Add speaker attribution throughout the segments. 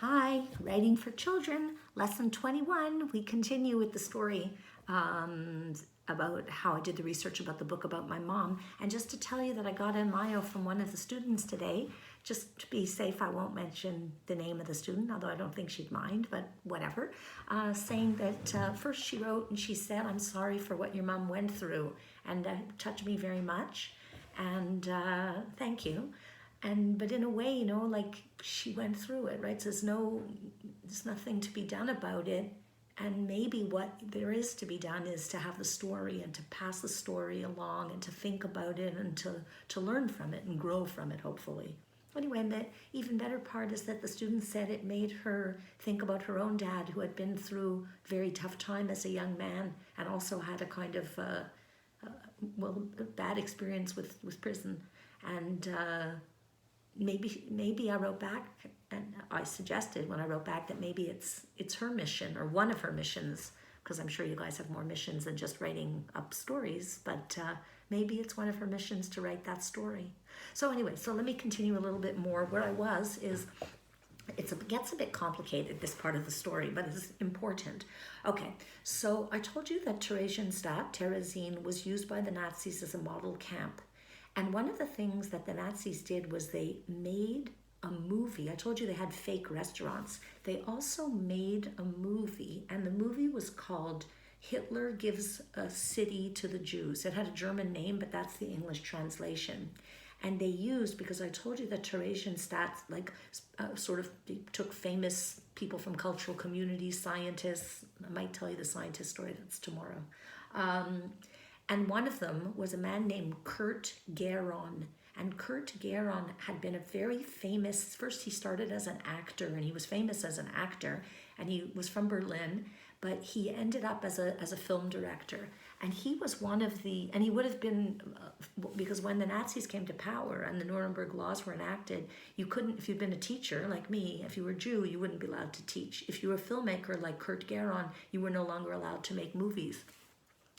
Speaker 1: Hi, Writing for Children, Lesson 21. We continue with the story about how I did the research about the book about my mom. And just to tell you that I got a mile from one of the students today, just to be safe, I won't mention the name of the student, although I don't think she'd mind, but whatever, saying that first she wrote and she said, "I'm sorry for what your mom went through," and that touched me very much. And thank you. But in a way, like she went through it, right? So there's nothing to be done about it. And maybe what there is to be done is to have the story and to pass the story along and to think about it and to learn from it and grow from it, hopefully. Anyway, and the even better part is that the student said it made her think about her own dad, who had been through a very tough time as a young man and also had a kind of, a bad experience with prison. And maybe I wrote back, and I suggested when I wrote back that maybe it's her mission or one of her missions, because I'm sure you guys have more missions than just writing up stories, but maybe it's one of her missions to write that story. So anyway, so let me continue a little bit more. Where I was is it gets a bit complicated, this part of the story, but it's important. Okay, so I told you that Theresienstadt, Terezin, was used by the Nazis as a model camp. And one of the things that the Nazis did was they made a movie. I told you they had fake restaurants. They also made a movie, and the movie was called Hitler Gives a City to the Jews. It had a German name, but that's the English translation. And they used, because I told you that Theresienstadt sort of took famous people from cultural communities, scientists. I might tell you the scientist story, that's tomorrow. And one of them was a man named Kurt Geron. And Kurt Geron had been a very famous, first he started as an actor, and he was famous as an actor, and he was from Berlin, but he ended up as a film director. And he was one of and he would have been, because when the Nazis came to power and the Nuremberg laws were enacted, you couldn't, if you'd been a teacher like me, if you were Jew, you wouldn't be allowed to teach. If you were a filmmaker like Kurt Geron, you were no longer allowed to make movies.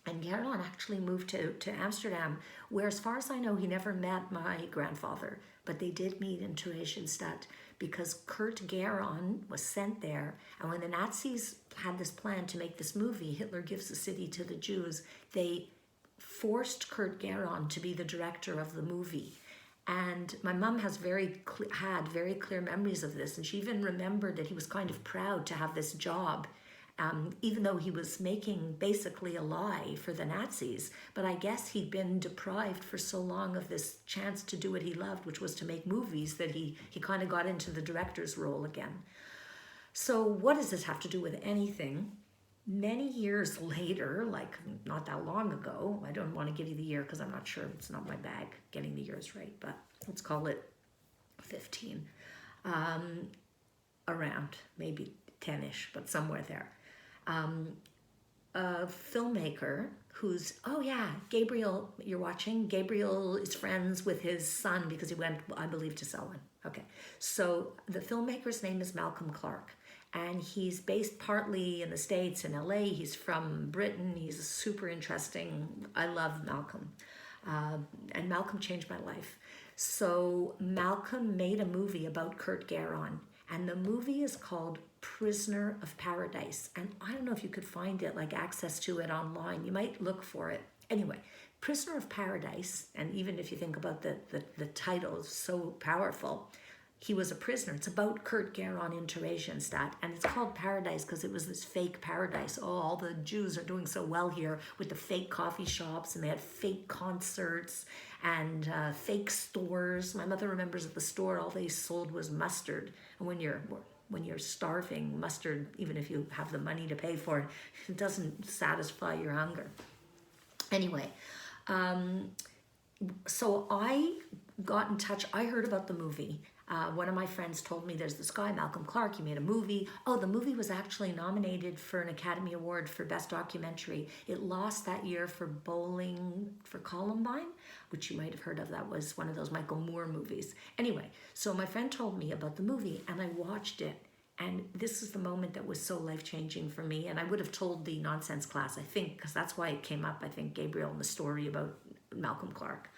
Speaker 1: And Geron actually moved to Amsterdam, where, as far as I know, he never met my grandfather. But they did meet in Theresienstadt because Kurt Geron was sent there. And when the Nazis had this plan to make this movie, Hitler Gives the City to the Jews, they forced Kurt Geron to be the director of the movie. And my mom had very clear memories of this. And she even remembered that he was kind of proud to have this job. Even though he was making basically a lie for the Nazis. But I guess he'd been deprived for so long of this chance to do what he loved, which was to make movies, that he kind of got into the director's role again. So what does this have to do with anything? Many years later, like not that long ago, I don't want to give you the year because I'm not sure, it's not my bag getting the years right, but let's call it 15, around maybe 10-ish, but somewhere there. A filmmaker who's, oh yeah, Gabriel, you're watching? Gabriel is friends with his son because he went, I believe, to Selwyn. Okay, so the filmmaker's name is Malcolm Clark, and he's based partly in the States, in LA. He's from Britain. He's super interesting. I love Malcolm. And Malcolm changed my life. So Malcolm made a movie about Kurt Geron, and the movie is called Prisoner of Paradise. And I don't know if you could find it, like access to it online. You might look for it. Anyway, Prisoner of Paradise, and even if you think about the title, is so powerful. He was a prisoner. It's about Kurt Geron in Theresienstadt, and it's called Paradise because it was this fake paradise. Oh, all the Jews are doing so well here with the fake coffee shops, and they had fake concerts and fake stores. My mother remembers at the store all they sold was mustard, and when you're starving, mustard, even if you have the money to pay for it, it doesn't satisfy your hunger. Anyway, so I got in touch. I heard about the movie. One of my friends told me there's this guy, Malcolm Clark, he made a movie. Oh, the movie was actually nominated for an Academy Award for Best Documentary. It lost that year for Bowling for Columbine, which you might have heard of. That was one of those Michael Moore movies. Anyway, so my friend told me about the movie and I watched it. And this is the moment that was so life-changing for me. And I would have told the nonsense class, I think, because that's why it came up, I think, Gabriel, in the story about Malcolm Clark.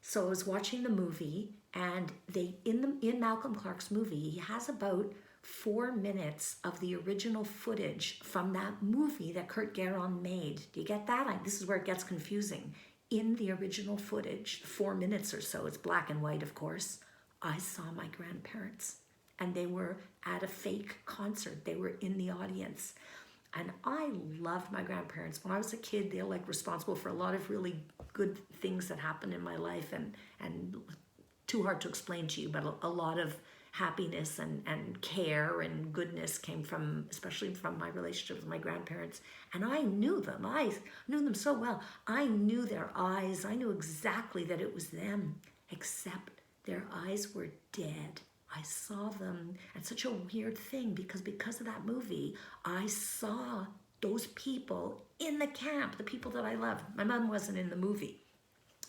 Speaker 1: So I was watching the movie, and in Malcolm Clark's movie, he has about 4 minutes of the original footage from that movie that Kurt Guerin made. Do you get that? This is where it gets confusing. In the original footage, 4 minutes or so, it's black and white, of course, I saw my grandparents, and they were at a fake concert. They were in the audience. And I loved my grandparents. When I was a kid, they're like responsible for a lot of really good things that happened in my life, and too hard to explain to you, but a lot of happiness and care and goodness came from, especially from my relationship with my grandparents. And I knew them. I knew them so well. I knew their eyes. I knew exactly that it was them, except their eyes were dead. I saw them, and such a weird thing, because of that movie, I saw those people in the camp, the people that I loved. My mom wasn't in the movie.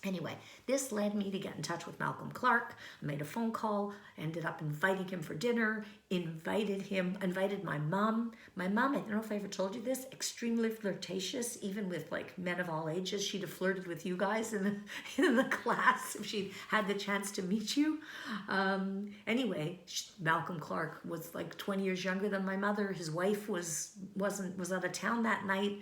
Speaker 1: Anyway, this led me to get in touch with Malcolm Clark. I made a phone call, ended up inviting him for dinner, invited my mom. My mom, I don't know if I ever told you this, extremely flirtatious, even with like men of all ages. She'd have flirted with you guys in the class if she'd had the chance to meet you. Anyway, Malcolm Clark was like 20 years younger than my mother. His wife was out of town that night.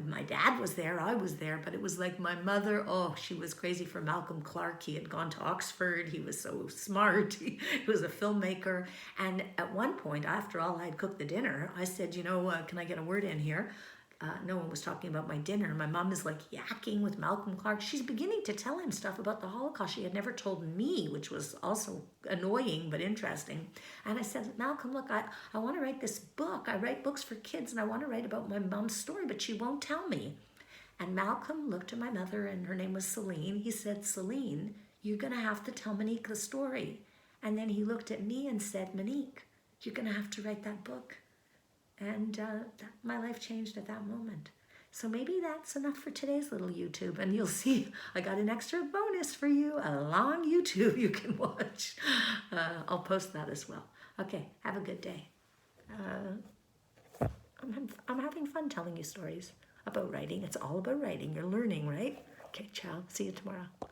Speaker 1: My dad was there, I was there, but it was like my mother, oh, she was crazy for Malcolm Clark. He had gone to Oxford. He was so smart. He was a filmmaker. And at one point, after all, I'd cooked the dinner, I said, can I get a word in here? No one was talking about my dinner. My mom is like yakking with Malcolm Clark. She's beginning to tell him stuff about the Holocaust she had never told me, which was also annoying but interesting. And I said, Malcolm, look, I want to write this book. I write books for kids, and I want to write about my mom's story, but she won't tell me. And Malcolm looked at my mother, and her name was Celine. He said, Celine, you're going to have to tell Monique the story. And then he looked at me and said, Monique, you're going to have to write that book. And my life changed at that moment. So maybe that's enough for today's little YouTube. And you'll see I got an extra bonus for you, a long YouTube you can watch. I'll post that as well. Okay, have a good day. I'm having fun telling you stories about writing. It's all about writing. You're learning, right? Okay, ciao. See you tomorrow.